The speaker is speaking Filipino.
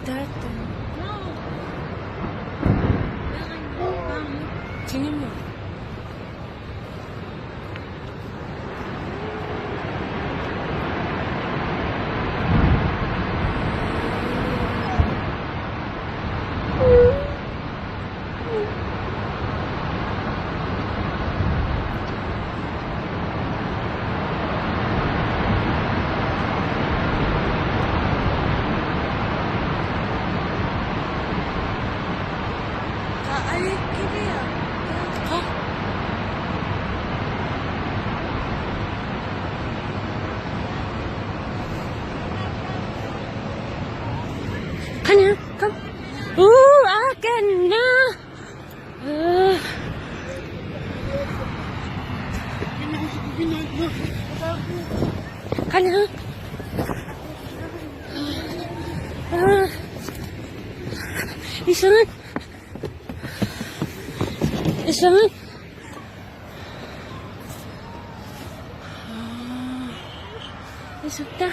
Siddhartha. Tingnan mo. Ay, kini ya. Ha? Kanya, come. Akin na. Kanya. Isangan. Isangan. Isang ta.